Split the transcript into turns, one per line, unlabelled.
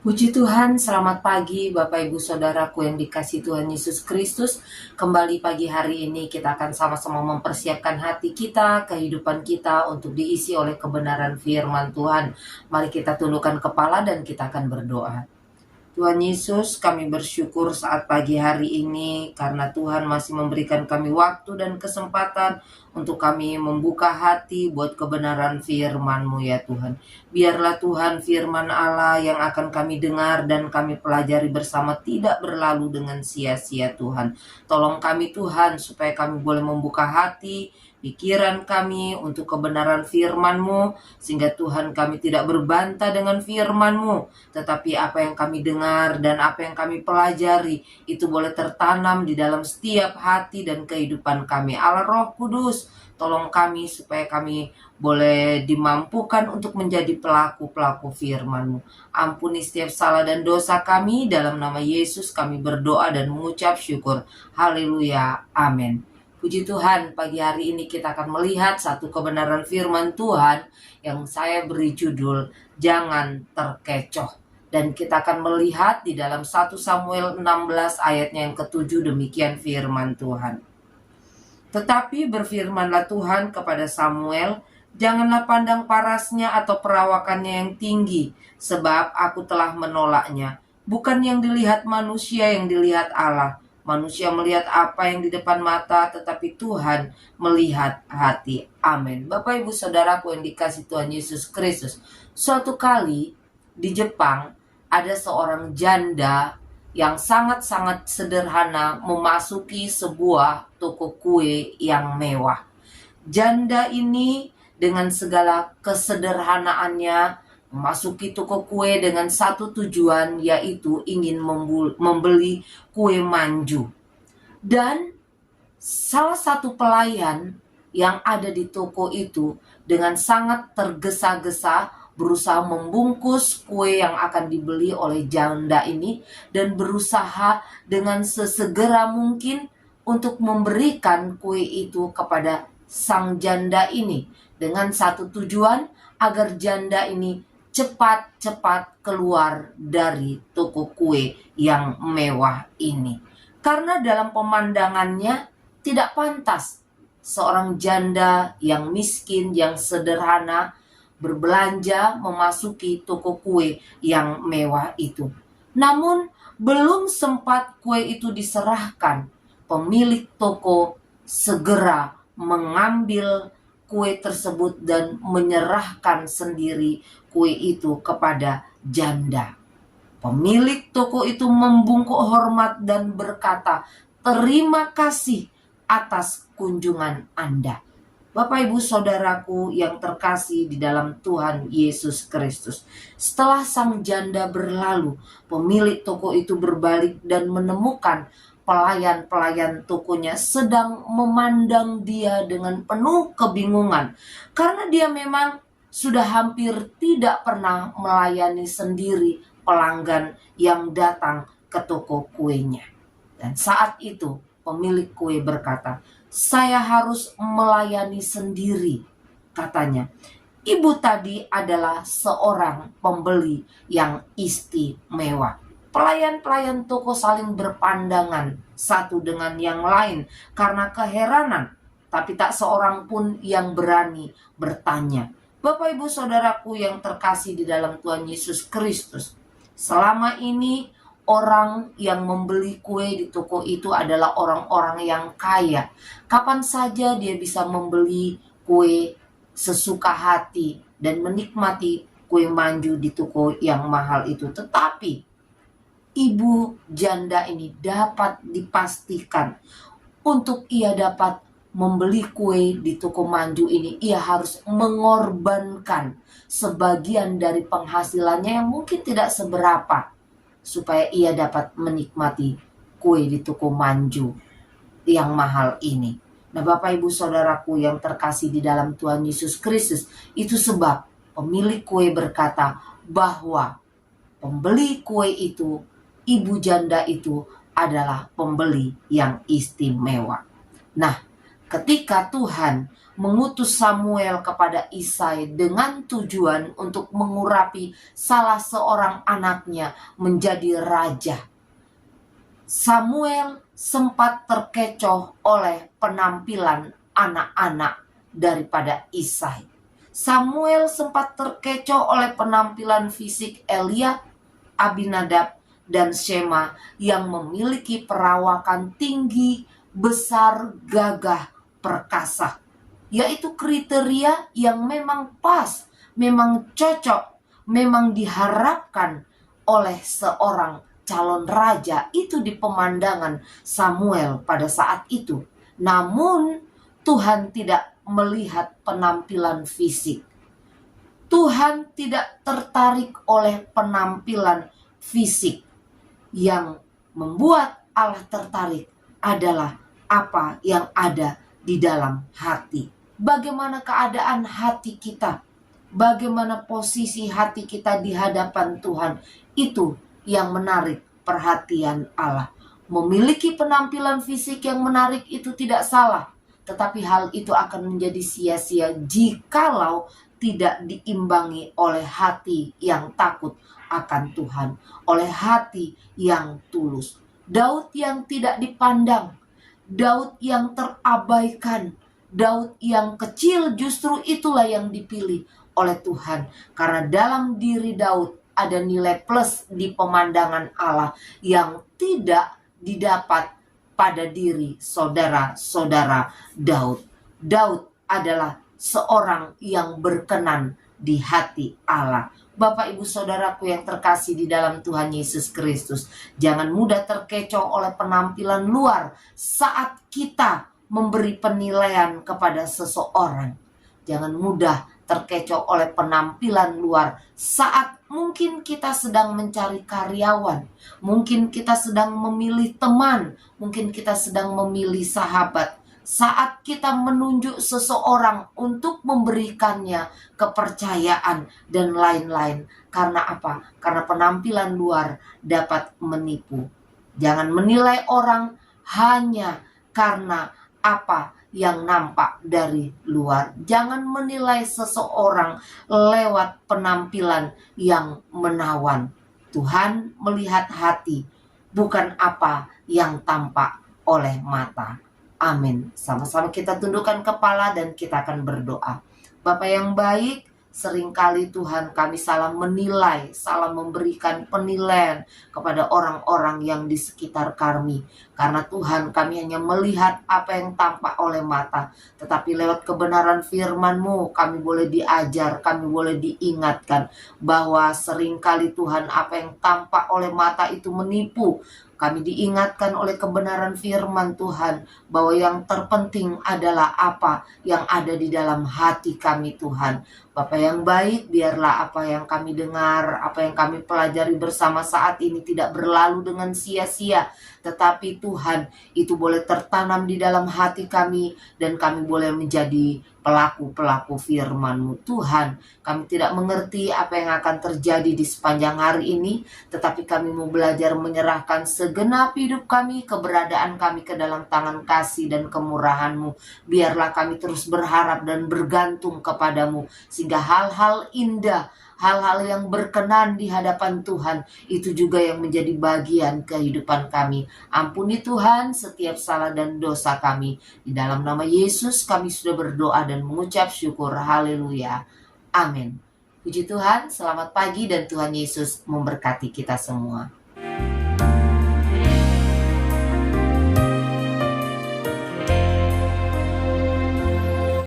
Puji Tuhan, selamat pagi Bapak Ibu Saudaraku yang dikasihi Tuhan Yesus Kristus. Kembali pagi hari ini kita akan sama-sama mempersiapkan hati kita, kehidupan kita untuk diisi oleh kebenaran firman Tuhan. Mari kita tundukkan kepala dan kita akan berdoa. Tuhan Yesus, kami bersyukur saat pagi hari ini karena Tuhan masih memberikan kami waktu dan kesempatan untuk kami membuka hati buat kebenaran firman-Mu ya Tuhan. Biarlah Tuhan firman Allah yang akan kami dengar dan kami pelajari bersama tidak berlalu dengan sia-sia Tuhan. Tolong kami Tuhan supaya kami boleh membuka hati, pikiran kami untuk kebenaran firman-Mu, sehingga Tuhan kami tidak berbantah dengan firman-Mu, tetapi apa yang kami dengar dan apa yang kami pelajari itu boleh tertanam di dalam setiap hati dan kehidupan kami. Allah Roh Kudus, tolong kami supaya kami boleh dimampukan untuk menjadi pelaku-pelaku firman-Mu. Ampuni setiap salah dan dosa kami, dalam nama Yesus kami berdoa dan mengucap syukur. Haleluya, amin. Puji Tuhan, pagi hari ini kita akan melihat satu kebenaran firman Tuhan yang saya beri judul Jangan Terkecoh. Dan kita akan melihat di dalam 1 Samuel 16 ayatnya yang ke-7, demikian firman Tuhan. Tetapi berfirmanlah Tuhan kepada Samuel, janganlah pandang parasnya atau perawakannya yang tinggi, sebab aku telah menolaknya. Bukan yang dilihat manusia, yang dilihat Allah. Manusia melihat apa yang di depan mata, tetapi Tuhan melihat hati. Amin. Bapak Ibu Saudaraku yang dikasihi Tuhan Yesus Kristus. Suatu kali di Jepang ada seorang janda yang sangat-sangat sederhana memasuki sebuah toko kue yang mewah. Janda ini dengan segala kesederhanaannya memasuki toko kue dengan satu tujuan, yaitu ingin membeli kue manju. Dan salah satu pelayan yang ada di toko itu dengan sangat tergesa-gesa berusaha membungkus kue yang akan dibeli oleh janda ini dan berusaha dengan sesegera mungkin untuk memberikan kue itu kepada sang janda ini dengan satu tujuan, agar janda ini cepat-cepat keluar dari toko kue yang mewah ini. Karena dalam pemandangannya tidak pantas seorang janda yang miskin, yang sederhana berbelanja memasuki toko kue yang mewah itu. Namun belum sempat kue itu diserahkan, pemilik toko segera mengambil kue tersebut dan menyerahkan sendiri kue itu kepada janda. Pemilik toko itu membungkuk hormat dan berkata, "Terima kasih atas kunjungan Anda." Bapak Ibu Saudaraku yang terkasih di dalam Tuhan Yesus Kristus. Setelah sang janda berlalu, pemilik toko itu berbalik dan menemukan pelayan-pelayan tokonya sedang memandang dia dengan penuh kebingungan. Karena dia memang sudah hampir tidak pernah melayani sendiri pelanggan yang datang ke toko kuenya. Dan saat itu pemilik kue berkata, "Saya harus melayani sendiri," katanya. "Ibu tadi adalah seorang pembeli yang istimewa." Pelayan-pelayan toko saling berpandangan satu dengan yang lain karena keheranan, tapi tak seorang pun yang berani bertanya. Bapak Ibu Saudaraku yang terkasih di dalam Tuhan Yesus Kristus, selama ini orang yang membeli kue di toko itu adalah orang-orang yang kaya. Kapan saja dia bisa membeli kue sesuka hati dan menikmati kue manju di toko yang mahal itu. Tetapi ibu janda ini dapat dipastikan untuk ia dapat membeli kue di toko manju ini, ia harus mengorbankan sebagian dari penghasilannya yang mungkin tidak seberapa supaya ia dapat menikmati kue di toko manju yang mahal ini. Nah, Bapak Ibu Saudaraku yang terkasih di dalam Tuhan Yesus Kristus, itu sebab pemilik kue berkata bahwa pembeli kue itu, ibu janda itu adalah pembeli yang istimewa. Nah, ketika Tuhan mengutus Samuel kepada Isai dengan tujuan untuk mengurapi salah seorang anaknya menjadi raja. Samuel sempat terkecoh oleh penampilan anak-anak daripada Isai. Samuel sempat terkecoh oleh penampilan fisik Elia, Abinadab, dan Shema yang memiliki perawakan tinggi, besar, gagah, perkasa. Yaitu kriteria yang memang pas, memang cocok, memang diharapkan oleh seorang calon raja itu di pemandangan Samuel pada saat itu. Namun Tuhan tidak melihat penampilan fisik. Tuhan tidak tertarik oleh penampilan fisik. Yang membuat Allah tertarik adalah apa yang ada di dalam hati. Bagaimana keadaan hati kita? Bagaimana posisi hati kita di hadapan Tuhan? Itu yang menarik perhatian Allah. Memiliki penampilan fisik yang menarik itu tidak salah, tetapi hal itu akan menjadi sia-sia jikalau tidak diimbangi oleh hati yang takut akan Tuhan, oleh hati yang tulus. Daud yang tidak dipandang, Daud yang terabaikan, Daud yang kecil justru itulah yang dipilih oleh Tuhan. Karena dalam diri Daud ada nilai plus di pemandangan Allah yang tidak didapat pada diri saudara-saudara Daud. Daud adalah seorang yang berkenan di hati Allah. Bapak ibu saudaraku yang terkasih di dalam Tuhan Yesus Kristus, jangan mudah terkecoh oleh penampilan luar saat kita memberi penilaian kepada seseorang. Jangan mudah terkecoh oleh penampilan luar saat mungkin kita sedang mencari karyawan, mungkin kita sedang memilih teman, mungkin kita sedang memilih sahabat. Saat kita menunjuk seseorang untuk memberikannya kepercayaan dan lain-lain. Karena apa? Karena penampilan luar dapat menipu. Jangan menilai orang hanya karena apa yang nampak dari luar. Jangan menilai seseorang lewat penampilan yang menawan. Tuhan melihat hati, bukan apa yang tampak oleh mata. Amin. Sama-sama kita tundukkan kepala dan kita akan berdoa. Bapa yang baik, seringkali Tuhan kami salah menilai, salah memberikan penilaian kepada orang-orang yang di sekitar kami. Karena Tuhan kami hanya melihat apa yang tampak oleh mata. Tetapi lewat kebenaran firman-Mu kami boleh diajar, kami boleh diingatkan bahwa seringkali Tuhan apa yang tampak oleh mata itu menipu. Kami diingatkan oleh kebenaran firman Tuhan bahwa yang terpenting adalah apa yang ada di dalam hati kami Tuhan. Bapa yang baik, biarlah apa yang kami dengar, apa yang kami pelajari bersama saat ini tidak berlalu dengan sia-sia. Tetapi Tuhan, itu boleh tertanam di dalam hati kami dan kami boleh menjadi pelaku-pelaku firman-Mu. Tuhan, kami tidak mengerti apa yang akan terjadi di sepanjang hari ini, tetapi kami mau belajar menyerahkan segenap hidup kami, keberadaan kami ke dalam tangan kasih dan kemurahan-Mu. Biarlah kami terus berharap dan bergantung kepadamu, sehingga hal-hal indah, hal-hal yang berkenan di hadapan Tuhan, itu juga yang menjadi bagian kehidupan kami. Ampuni Tuhan setiap salah dan dosa kami. Di dalam nama Yesus kami sudah berdoa dan mengucap syukur. Haleluya. Amin. Puji Tuhan, selamat pagi dan Tuhan Yesus memberkati kita semua.